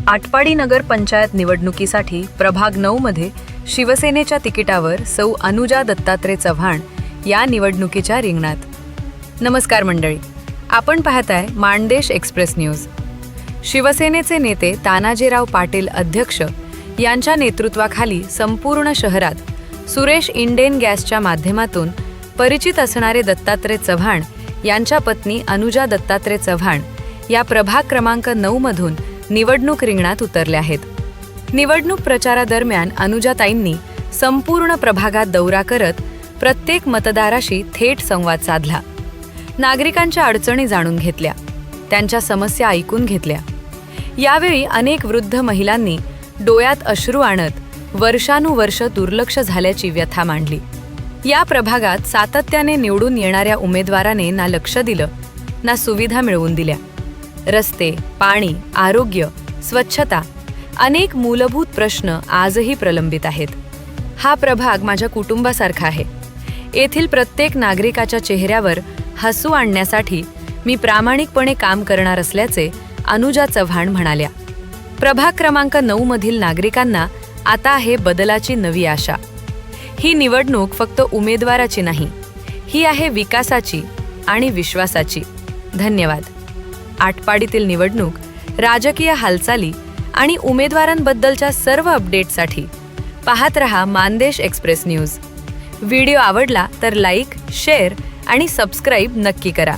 आटपाडी नगर पंचायत निवडणुकीसाठी प्रभाग 9 मध्ये शिवसेनेच्या तिकिटावर सौ अनुजा दत्तात्रय चव्हाण या निवडणुकीच्या रिंगणात. नमस्कार मंडळी, आपण पाहताय मानदेश एक्सप्रेस न्यूज. शिवसेनेचे नेते तानाजीराव पाटील अध्यक्ष यांच्या नेतृत्वाखाली संपूर्ण शहरात सुरेश इंडेन गॅसच्या माध्यमातून परिचित असणारे दत्तात्रय चव्हाण यांच्या पत्नी अनुजा दत्तात्रय चव्हाण या प्रभाग क्रमांक 9 मधून निवडणूक रिंगणात उतरल्या आहेत. निवडणूक प्रचारादरम्यान अनुजाताईंनी संपूर्ण प्रभागात दौरा करत प्रत्येक मतदाराशी थेट संवाद साधला. नागरिकांच्या अडचणी जाणून घेतल्या, त्यांच्या समस्या ऐकून घेतल्या. यावेळी अनेक वृद्ध महिलांनी डोळ्यात अश्रू आणत वर्षानुवर्ष दुर्लक्ष झाल्याची व्यथा मांडली. या प्रभागात सातत्याने निवडून येणाऱ्या उमेदवाराने ना लक्ष दिलं ना सुविधा मिळवून दिल्या. रस्ते, पाणी, आरोग्य, स्वच्छता अनेक मूलभूत प्रश्न आजही प्रलंबित आहेत. हा प्रभाग माझ्या कुटुंबासारखा आहे. येथील प्रत्येक नागरिकाच्या चेहऱ्यावर हसू आणण्यासाठी मी प्रामाणिकपणे काम करणार असल्याचे अनुजा चव्हाण म्हणाल्या. प्रभाग क्रमांक 9 मधील नागरिकांना आता आहे बदलाची नवी आशा. ही निवडणूक फक्त उमेदवाराची नाही, ही आहे विकासाची आणि विश्वासाची. धन्यवाद. आटपाडीतील निवडणूक, राजकीय हालचाली आणि उमेदवारांबद्दलच्या सर्व अपडेटसाठी पाहत रहा मानदेश एक्सप्रेस न्यूज. व्हिडिओ आवडला तर लाईक, शेअर आणि सबस्क्राईब नक्की करा.